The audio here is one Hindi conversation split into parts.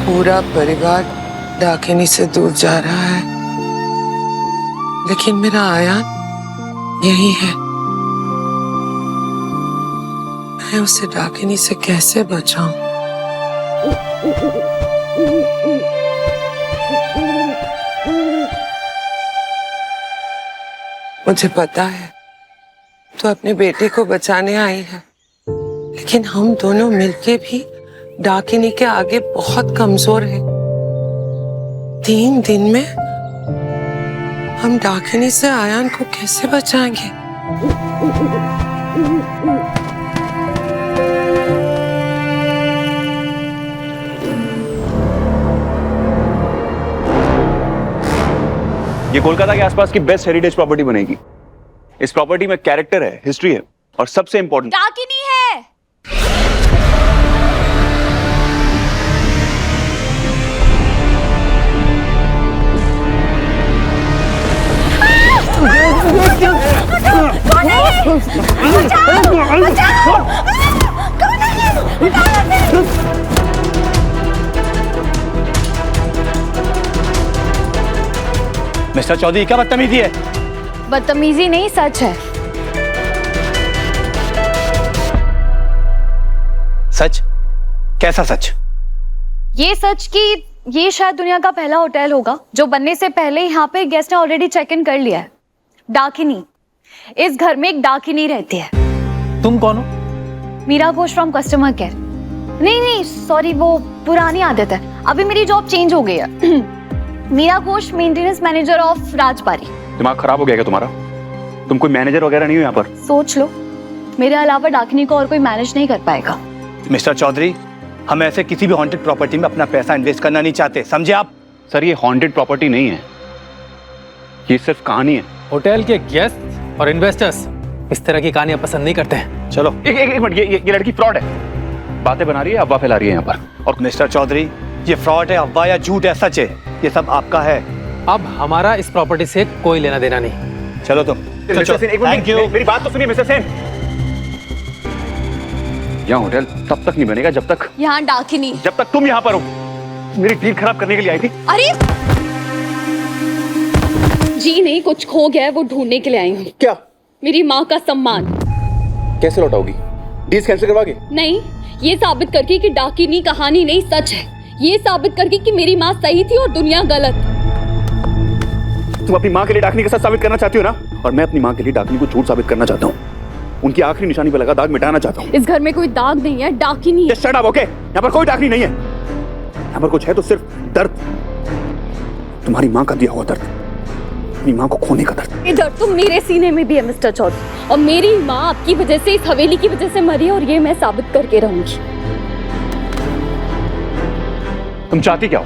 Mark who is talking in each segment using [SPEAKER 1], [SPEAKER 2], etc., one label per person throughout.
[SPEAKER 1] पूरा परिवार डाकिनी से दूर जा रहा है, लेकिन मेरा आयान यही है। मैं उसे डाकिनी से कैसे बचाऊं? मुझे पता है तो अपने बेटे को बचाने आई है, लेकिन हम दोनों मिलके भी डाकिनी के आगे बहुत कमजोर हैं। 3 दिन में हम डाकिनी से आयान को कैसे बचाएंगे?
[SPEAKER 2] ये कोलकाता के आसपास की बेस्ट हेरिटेज प्रॉपर्टी बनेगी। इस प्रॉपर्टी में कैरेक्टर है, हिस्ट्री है और सबसे इंपॉर्टेंट
[SPEAKER 3] डाकिनी है।
[SPEAKER 2] मिस्टर चौधरी, क्या बदतमीजी है?
[SPEAKER 3] बदतमीजी नहीं, सच है।
[SPEAKER 2] सच? कैसा सच?
[SPEAKER 3] ये सच कि ये शायद दुनिया का पहला होटल होगा जो बनने से पहले यहाँ पे गेस्ट ने ऑलरेडी चेक इन कर लिया है। डाकिनी, इस घर में एक डाकिनी रहती है।
[SPEAKER 4] तुम कौन हो?
[SPEAKER 3] Meera Ghosh from customer care. नहीं सॉरी, वो पुरानी आदत है, अभी मेरी जॉब चेंज हो गई है। Meera Ghosh, maintenance manager of Rajbari.
[SPEAKER 2] दिमाग खराब हो गया क्या तुम्हारा? तुम कोई मैनेजर वगैरह नहीं हो यहाँ पर।
[SPEAKER 3] सोच लो, मेरे अलावा डाकिनी को और कोई मैनेज नहीं कर पाएगा।
[SPEAKER 4] मिस्टर चौधरी, हम ऐसे किसी भी हॉन्टेड प्रॉपर्टी में अपना पैसा इन्वेस्ट करना नहीं चाहते, समझे आप?
[SPEAKER 2] सर, ये हॉन्टेड प्रॉपर्टी नहीं है, ये सिर्फ कहानी है।
[SPEAKER 5] होटल के गेस्ट और इन्वेस्टर्स इस तरह की कहानियां पसंद नहीं करते हैं।
[SPEAKER 4] चलो
[SPEAKER 2] एक मिनट, ये लड़की फ्रॉड है, बातें बना रही है, अफवाह फैला रही है यहाँ पर।
[SPEAKER 4] और मिस्टर चौधरी, ये फ्रॉड है, अफवाह या झूठ है, सच है, ये सब आपका है।
[SPEAKER 5] अब हमारा इस प्रॉपर्टी से कोई लेना देना नहीं।
[SPEAKER 4] चलो तुम।
[SPEAKER 2] Thank you. मेरी बात तो सुनिए मिस्टर सेन। यहाँ होटल तब तक नहीं बनेगा जब तक तुम यहाँ पर हो। मेरी डील खराब करने के लिए आई थी।
[SPEAKER 6] अरे जी नहीं, कुछ खो गया है, वो ढूंढने के लिए आई हूँ।
[SPEAKER 2] क्या?
[SPEAKER 6] मेरी माँ का सम्मान।
[SPEAKER 2] कैसे लौटाओगी? डील कैंसिल करवाओगे?
[SPEAKER 6] नहीं, ये साबित करके कि डाकिनी कहानी नहीं सच है, ये साबित करके कि मेरी माँ सही थी और दुनिया गलत।
[SPEAKER 2] तुम अपनी माँ के लिए डाकिनी के साथ साबित करना चाहती हो ना, और मैं अपनी माँ के लिए डाकिनी को झूठ साबित करना चाहता हूँ। उनकी आखिरी निशानी पर लगा दाग मिटाना चाहता हूँ।
[SPEAKER 6] इस घर में कोई दाग नहीं है, डाकिनी है।
[SPEAKER 2] Just shut up, okay? यहाँ पर कोई डाकिनी नहीं है। यहाँ पर कुछ है तो सिर्फ दर्द, तुम्हारी माँ का दिया हुआ दर्द, अपनी माँ को खोने का दर्द।
[SPEAKER 6] ये दर्द तो मेरे सीने में भी है मिस्टर चौधरी, और मेरी माँ आपकी वजह से, इस हवेली की वजह से मरी है, और ये मैं साबित करके रहूंगी।
[SPEAKER 2] तुम चाहती क्या हो?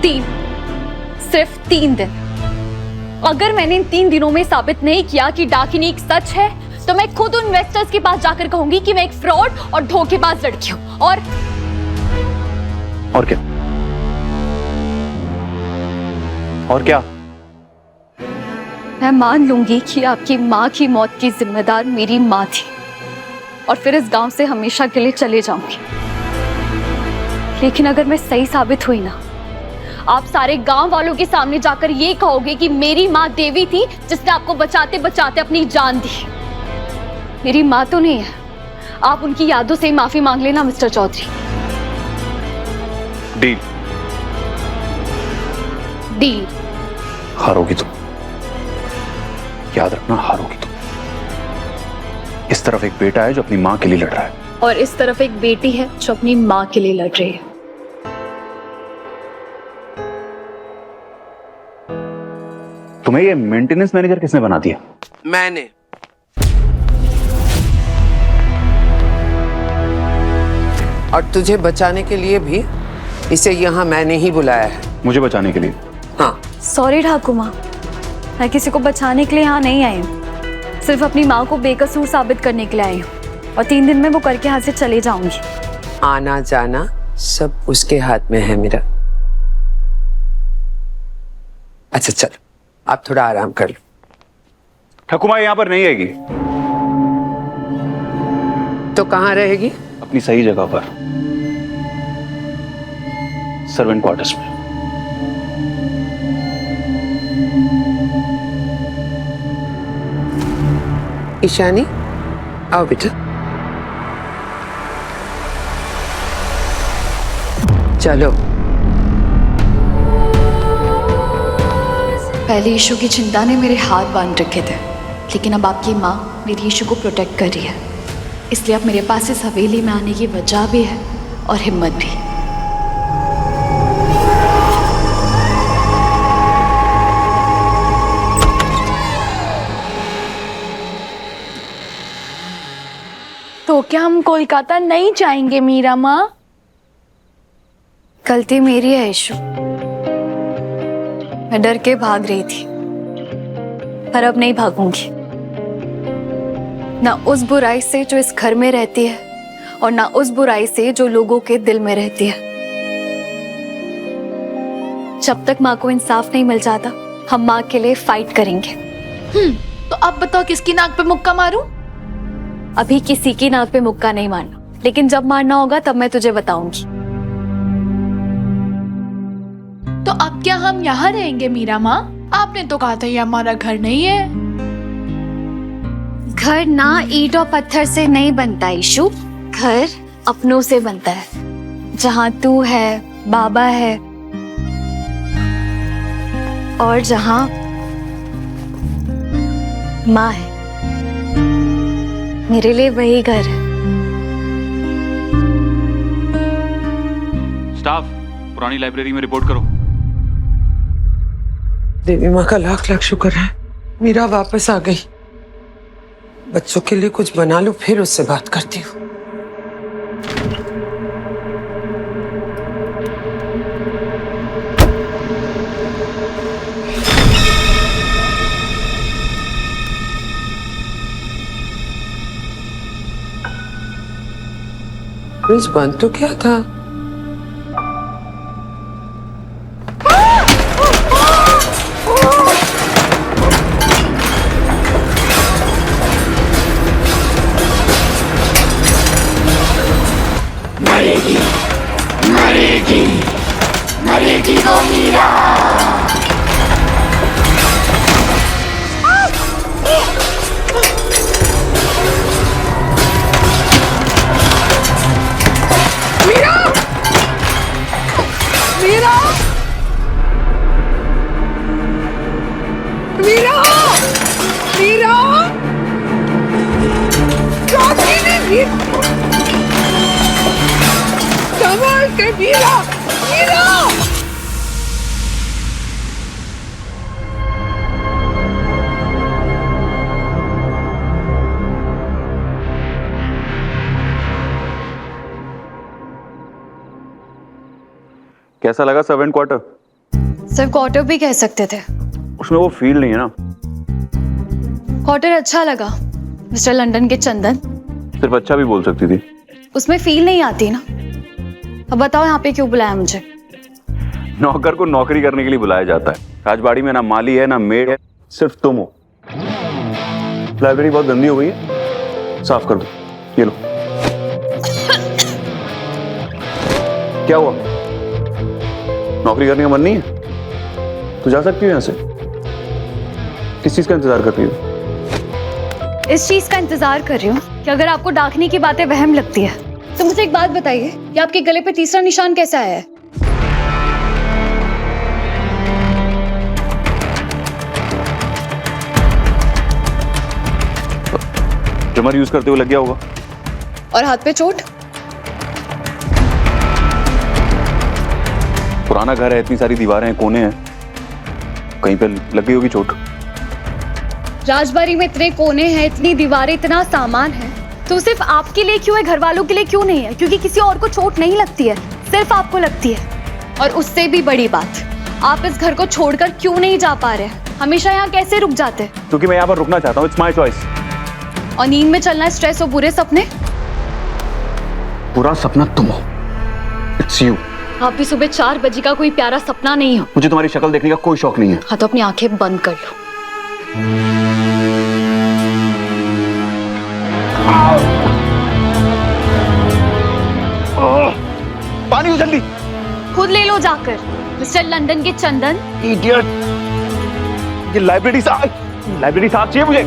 [SPEAKER 6] 3, सिर्फ 3 दिन। अगर मैंने इन 3 दिनों में साबित नहीं किया कि डाकिनी एक सच है, तो मैं खुद उन इन्वेस्टर्स के पास जाकर कहूंगी कि मैं एक फ्रॉड और धोखेबाज लड़की हूं। और
[SPEAKER 2] क्या? और क्या?
[SPEAKER 6] मैं मान लूंगी कि आपकी माँ की मौत की जिम्मेदार मेरी माँ थी, और फिर इस गांव से हमेशा के लिए चले जाऊंगी। लेकिन अगर मैं सही साबित हुई ना, आप सारे गांव वालों के सामने जाकर ये कहोगे कि मेरी माँ देवी थी जिसने आपको बचाते बचाते अपनी जान दी। मेरी माँ तो नहीं है, आप उनकी यादों से ही माफी मांग लेना मिस्टर चौधरी।
[SPEAKER 2] डील?
[SPEAKER 6] डील।
[SPEAKER 2] हारोगी तुम, याद रखना, हारोगी तुम। इस तरफ एक बेटा है जो अपनी माँ के लिए लड़ रहा है,
[SPEAKER 6] और इस तरफ एक बेटी है जो अपनी माँ के लिए लड़ रही है।
[SPEAKER 2] तुम्हें ये मेंटेनेंस मैनेजर किसने बना दिया?
[SPEAKER 1] मैंने। और तुझे बचाने के लिए भी इसे यहाँ मैंने ही बुलाया है।
[SPEAKER 2] मुझे बचाने के लिए।
[SPEAKER 1] हाँ,
[SPEAKER 3] सॉरी ठाकुर माँ, मैं किसी को बचाने के लिए यहाँ नहीं आई हूँ, सिर्फ अपनी माँ को बेकसूर साबित करने के लिए आई हूँ और 3 दिन में वो करके यहाँ से चले जाऊंगी।
[SPEAKER 1] आना जाना सब उसके हाथ में है मेरा। अच्छा चलो, आप थोड़ा आराम कर लो।
[SPEAKER 2] ठाकुमा यहाँ पर नहीं आएगी।
[SPEAKER 1] तो कहाँ रहेगी?
[SPEAKER 2] अपनी सही जगह पर, सर्वेंट क्वार्टर्स में।
[SPEAKER 1] ईशानी, आओ बेटा। चलो।
[SPEAKER 3] पहले यीशु की चिंता ने मेरे हाथ बांध रखे थे, लेकिन अब आपकी माँ मेरी यीशु को प्रोटेक्ट कर रही है, इसलिए अब मेरे पास इस हवेली में आने की वजह भी है और हिम्मत भी।
[SPEAKER 6] तो क्या हम कोलकाता नहीं जाएंगे मीरा माँ?
[SPEAKER 3] गलती मेरी है यीशु, मैं डर के भाग रही थी, पर अब नहीं भागूंगी। ना उस बुराई से जो इस घर में रहती है और ना उस बुराई से जो लोगों के दिल में रहती है। जब तक माँ को इंसाफ नहीं मिल जाता, हम माँ के लिए फाइट करेंगे।
[SPEAKER 6] तो अब बताओ किसकी नाक पे मुक्का मारूं?
[SPEAKER 3] अभी किसी की नाक पे मुक्का नहीं मारना, लेकिन जब मारना होगा तब मैं तुझे बताऊंगी।
[SPEAKER 6] तो अब क्या हम यहाँ रहेंगे मीरा माँ? आपने तो कहा था ये हमारा घर नहीं है।
[SPEAKER 3] घर ना ईंट और पत्थर से नहीं बनता यीशु, घर अपनों से बनता है। जहाँ तू है, बाबा है, और जहाँ माँ है, मेरे लिए वही घर है।
[SPEAKER 2] स्टाफ, पुरानी लाइब्रेरी में रिपोर्ट करो।
[SPEAKER 1] देवी माँ का लाख लाख शुक्र है, मीरा वापस आ गई। बच्चों के लिए कुछ बना लो, फिर उससे बात करती हूँ। फ्रिज बंद तो क्या था?
[SPEAKER 2] कैसा लगा सर्वेंट क्वार्टर?
[SPEAKER 3] सिर्फ क्वार्टर भी कह सकते थे,
[SPEAKER 2] उसमें वो फील नहीं है ना।
[SPEAKER 3] क्वार्टर अच्छा लगा मिस्टर लंदन के चंदन।
[SPEAKER 2] सिर्फ अच्छा भी बोल सकती थी।
[SPEAKER 3] उसमें फील नहीं आती ना। अब बताओ यहाँ पे क्यों बुलाया मुझे?
[SPEAKER 2] नौकर को नौकरी करने के लिए बुलाया जाता है। राजबाड़ी में ना माली है ना मेड है, सिर्फ तुम हो। लाइब्रेरी बहुत गंदी हो गई है, साफ कर दो। ये लो। क्या हुआ, नौकरी करने का मन नहीं है? तो जा सकती हो यहाँ से। किस चीज का इंतजार कर रही हो?
[SPEAKER 3] इस चीज का इंतजार कर रही हूँ कि अगर आपको डाकनी की बातें वहम लगती है तो मुझे एक बात बताइए कि आपके गले पे तीसरा निशान कैसे आया है?
[SPEAKER 2] ट्रिमर यूज करते हुए लग गया होगा।
[SPEAKER 3] और हाथ पे चोट?
[SPEAKER 2] पुराना घर है, इतनी सारी दीवारें हैं, कोने हैं, कहीं पे लग गई होगी चोट।
[SPEAKER 3] राजबाड़ी में इतने कोने हैं, इतनी दीवारें, इतना सामान है, तो सिर्फ आपके लिए क्यों है, घर वालों के लिए क्यों नहीं है? क्योंकि किसी और को चोट नहीं लगती है, सिर्फ आपको लगती है। और उससे भी बड़ी बात,
[SPEAKER 6] आप इस घर को छोड़कर क्यों नहीं जा पा रहे? हमेशा यहाँ कैसे रुक जाते?
[SPEAKER 2] क्योंकि मैं यहाँ पर रुकना चाहता हूँ, इट्स माई चॉइस।
[SPEAKER 6] और नींद में चलना स्ट्रेस और बुरे सपने?
[SPEAKER 2] बुरा सपना तुम हो, इट्स यू।
[SPEAKER 6] आप भी सुबह 4 बजे का कोई प्यारा सपना नहीं हो।
[SPEAKER 2] मुझे तुम्हारी शक्ल देखने का कोई शौक नहीं है।
[SPEAKER 6] हाँ तो अपनी आंखें बंद कर लो।
[SPEAKER 2] पानी दो जल्दी।
[SPEAKER 6] खुद ले लो जाकर, मिस्टर लंदन के चंदन।
[SPEAKER 2] इडियट, ये लाइब्रेरी साहब चाहिए मुझे।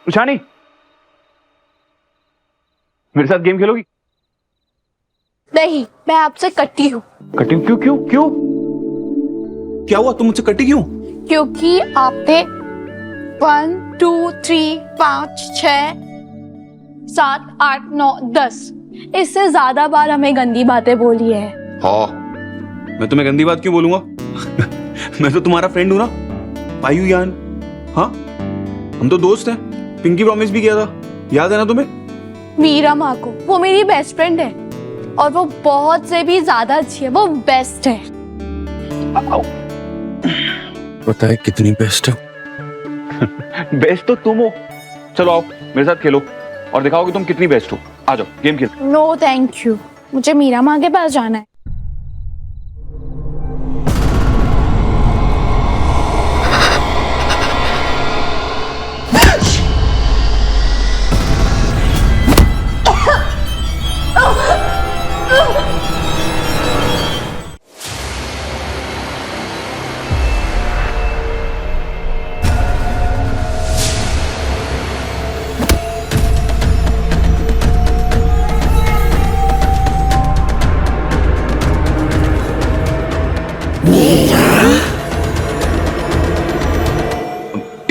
[SPEAKER 2] उषानी, मेरे साथ गेम खेलोगी?
[SPEAKER 3] नहीं, मैं आपसे कटी हूँ।
[SPEAKER 2] कटी क्यों क्यों क्यों? क्या हुआ, तुम मुझसे कटी क्यों?
[SPEAKER 3] क्योंकि आपने 1 2 3 5 6 7 8 9 10
[SPEAKER 7] इससे ज्यादा बार हमें गंदी बातें बोली है।
[SPEAKER 2] हाँ, मैं तुम्हें गंदी बात क्यों बोलूंगा? मैं तो तुम्हारा फ्रेंड हूं ना, आयुयान। हाँ, हम तो दोस्त हैं। पिंकी प्रॉमिस भी किया था, याद है ना तुम्हें?
[SPEAKER 7] मीरा माँ को, वो मेरी बेस्ट फ्रेंड है और वो बहुत से भी ज्यादा अच्छी है, वो बेस्ट है।
[SPEAKER 2] पता है कितनी बेस्ट है? बेस्ट तो तुम हो। चलो आओ मेरे साथ खेलो और दिखाओ कि तुम कितनी बेस्ट हो। आ जाओ गेम खेल।
[SPEAKER 7] नो थैंक यू, मुझे मीरा माँ के पास जाना है।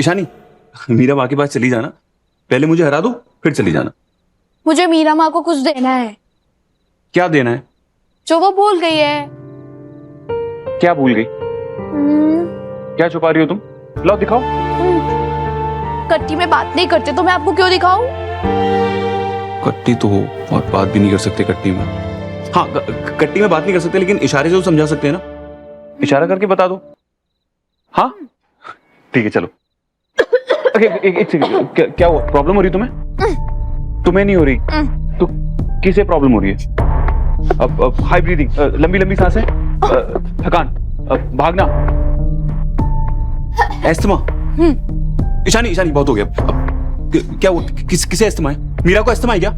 [SPEAKER 2] ईशानी, मीरा माँ के पास चली जाना, पहले मुझे हरा दो फिर चली जाना।
[SPEAKER 7] मुझे मीरा माँ को कुछ देना है।
[SPEAKER 2] क्या देना है?
[SPEAKER 7] जो वो भूल गई है।
[SPEAKER 2] क्या भूल गई? क्या छुपा रही हो तुम? लाओ दिखाओ।
[SPEAKER 7] कट्टी में बात नहीं करते तो मैं आपको क्यों दिखाऊं?
[SPEAKER 2] कट्टी तो हो और बात भी नहीं कर सकते कट्टी में। हाँ, कट्टी में बात नहीं कर सकते लेकिन इशारे से तो समझा सकते हैं ना। इशारा करके बता दो। हाँ ठीक है चलो। एक सेकंड, क्या हुआ? प्रॉब्लम हो रही तुम्हें? तुम्हें नहीं हो रही तो किसे प्रॉब्लम हो रही है? अब हाई ब्रीदिंग, लंबी लंबी सांसें, थकान, भागना, एस्थमा। ईशानी ईशानी बहुत हो गया। अब क्या हुआ? किसे एस्थमा है? मीरा को एस्थमा है क्या?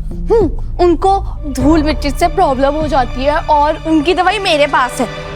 [SPEAKER 7] उनको धूल मिट्टी से प्रॉब्लम हो जाती है और उनकी दवाई मेरे पास है।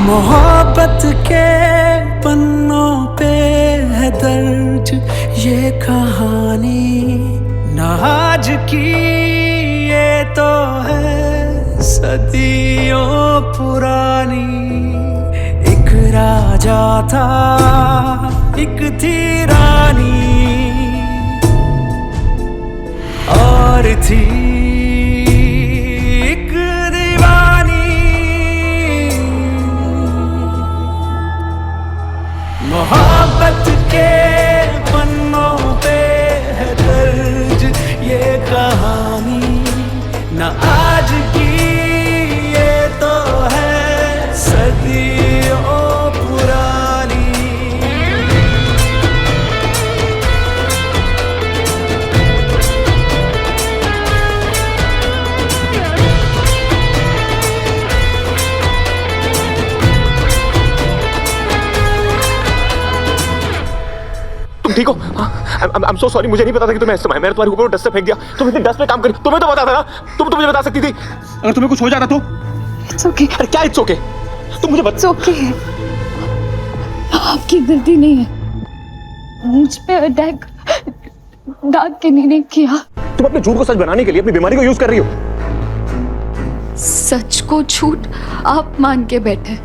[SPEAKER 8] मोहब्बत के पन्नों पे है दर्ज ये कहानी, ना आज की ये तो है सदियों पुरानी। एक राजा था, एक थी रानी, और थी एक दीवानी। मोहब्बत के पन्नों पे है दर्ज ये कहानी, ना आज की ये तो है सदियों पुरानी।
[SPEAKER 2] ठीक हो? I'm so sorry, मुझे नहीं पता था कि तुम्हें एस्थमा है। मैंने तुम्हारे ऊपर डस्ट से फेंक दिया। तुम इतनी डस्ट पे काम करी, तुम्हें तो पता था ना। तुम तो मुझे बता सकती थी। अगर तुम्हें कुछ हो जाता तो?
[SPEAKER 6] It's okay.
[SPEAKER 2] अरे क्या इट्स ओके? तुम मुझे
[SPEAKER 6] It's okay. आपकी गलती नहीं है। मुझ पे अटैक डाक के नहीं किया।
[SPEAKER 2] तुम अपने झूठ को सच बनाने के लिए अपनी बीमारी को यूज कर रही हो।
[SPEAKER 6] सच को झूठ आप मान के बैठे।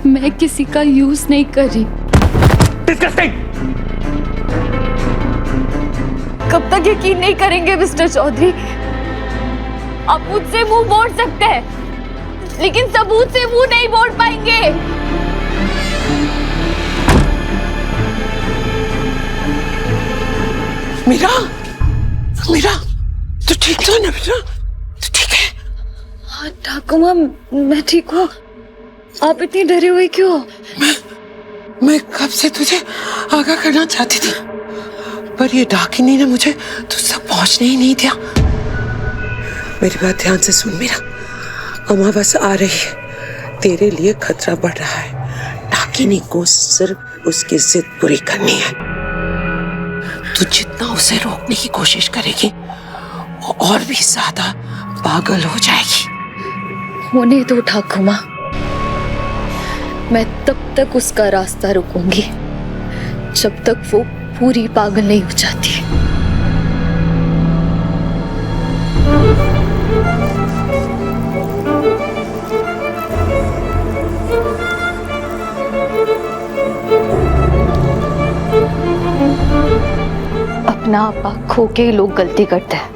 [SPEAKER 6] मैं किसी का यूज नहीं कर रही।
[SPEAKER 2] Disgusting!
[SPEAKER 6] कब तक यकीन नहीं करेंगे मिस्टर चौधरी? आप मुझसे मुंह मोड़ सकते हैं, लेकिन सबूत से मुंह नहीं मोड़ पाएंगे।
[SPEAKER 1] मीरा, मीरा, तू ठीक तो है ना बेटा? तू ठीक है?
[SPEAKER 3] हाँ ठाकुर माँ, मैं ठीक हूँ। आप इतनी डरी हुई क्यों?
[SPEAKER 1] मैं कब से तुझे आगाह करना चाहती थी, पर ये डाकिनी ने मुझे तुझ तक पहुंचने ही नहीं दिया। मेरी बात ध्यान से सुन मीरा, अमावस आ रही है, तेरे लिए खतरा बढ़ रहा है। डाकिनी को सिर्फ उसकी जिद पूरी करनी है। तू जितना उसे रोकने की कोशिश करेगी, वो और भी ज्यादा पागल हो जाएगी।
[SPEAKER 3] होने दो ठाकुर माँ, मैं तब तक उसका रास्ता रुकूंगी जब तक वो पूरी पागल नहीं हो जाती। अपना आपा खो के लोग गलती करते हैं।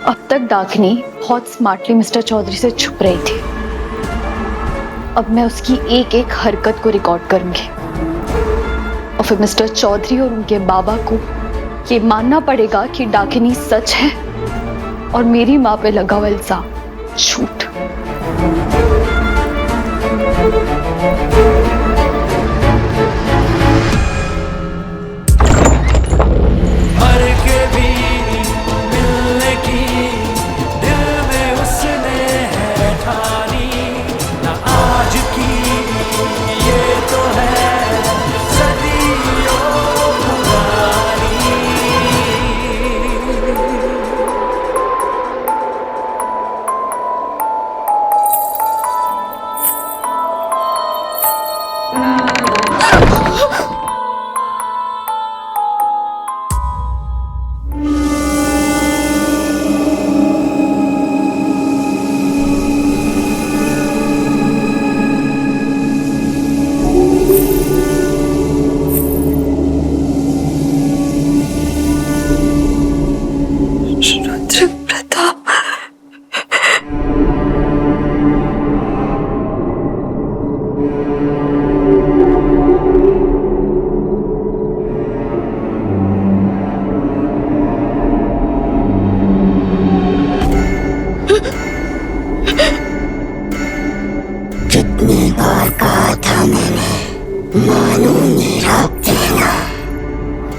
[SPEAKER 3] अब तक डाकिनी बहुत स्मार्टली मिस्टर चौधरी से छुप रही थी। अब मैं उसकी एक एक हरकत को रिकॉर्ड करूंगी और फिर मिस्टर चौधरी और उनके बाबा को ये मानना पड़ेगा कि डाकिनी सच है और मेरी माँ पे लगा हुआ इल्जाम झूठ।
[SPEAKER 8] मर के भी मिलने की दिल में उसने है ठानी, ना आज की ये तो है सदियों पुरानी।
[SPEAKER 1] रुद्र प्रताप,
[SPEAKER 9] कितनी बार कहा था मैंने, मानो मेरा कहना,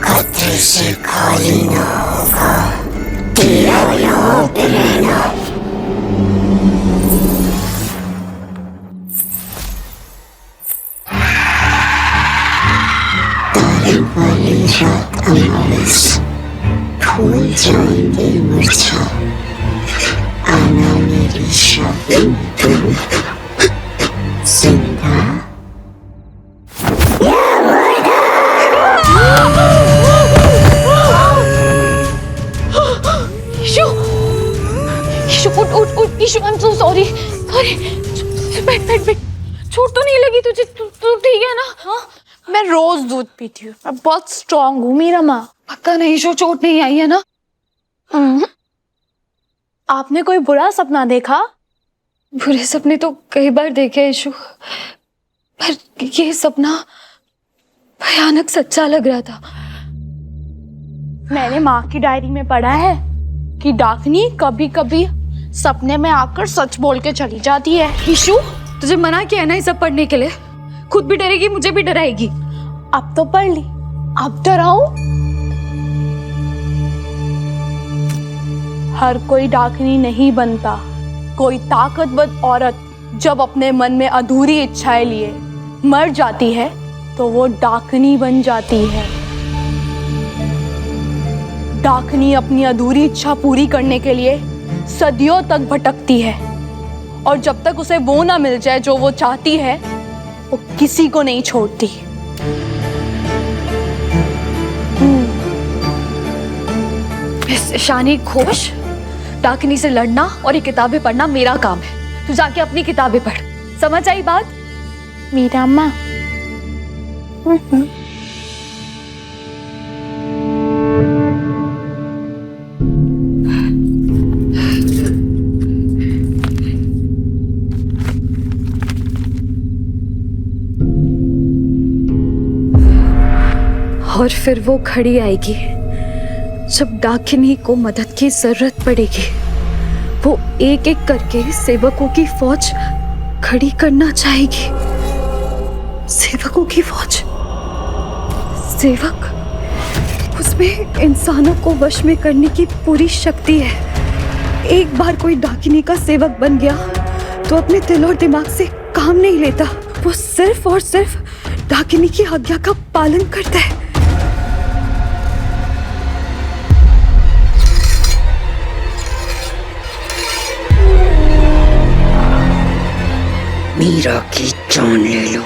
[SPEAKER 9] खतरे से खाली ना होगा तेरा यहाँ पे रहना। तारे वाली रात अमावस, फूल जाएंगे मुरझा, आना मेरी शादी तू जिंदा।
[SPEAKER 3] Ishu, I am so sorry. बैठ बैठ बैठ। चोट तो नहीं लगी तुझे? तू ठीक है ना? हाँ,
[SPEAKER 7] मैं रोज दूध पीती हूँ, मैं बहुत स्ट्रांग हूँ मीरा माँ।
[SPEAKER 3] पक्का नहीं ईशु, चोट नहीं आई है ना?
[SPEAKER 7] आपने कोई बुरा सपना देखा?
[SPEAKER 3] बुरे सपने तो कई बार देखे ईशु, पर ये सपना भयानक सच्चा लग रहा था।
[SPEAKER 7] मैंने माँ की डायरी में पढ़ा है कि डाकिनी कभी कभी सपने में आकर सच बोल के चली जाती है।
[SPEAKER 3] ईशु, तुझे मना किया है ना ये सब पढ़ने के लिए? खुद भी डरेगी, मुझे भी डराएगी।
[SPEAKER 7] अब तो पढ़ ली, अब डराऊं? हर कोई डाकिनी नहीं बनता। कोई ताकतवर औरत जब अपने मन में अधूरी इच्छाएं लिए मर जाती है तो वो डाकिनी बन जाती है। डाकिनी अपनी अधूरी इच्छा पूरी करने के लिए सदियों तक भटकती है और जब तक उसे वो ना मिल जाए जो वो चाहती है, वो किसी को नहीं छोड़ती।
[SPEAKER 3] शानी घोष, डाकिनी से लड़ना और ये किताबें पढ़ना मेरा काम है। तू जाके अपनी किताबें पढ़। समझ आई बात?
[SPEAKER 7] मीरा अम्मा।
[SPEAKER 3] और फिर वो घड़ी आएगी जब डाकिनी को मदद की जरूरत पड़ेगी। वो एक एक करके सेवकों की फौज खड़ी करना चाहेगी। सेवकों की फौज? सेवक? उसमें इंसानों को वश में करने की पूरी शक्ति है। एक बार कोई डाकिनी का सेवक बन गया तो अपने दिल और दिमाग से काम नहीं लेता। वो सिर्फ और सिर्फ डाकिनी की आज्ञा का पालन करता है।
[SPEAKER 9] मीरा की जान ले लो।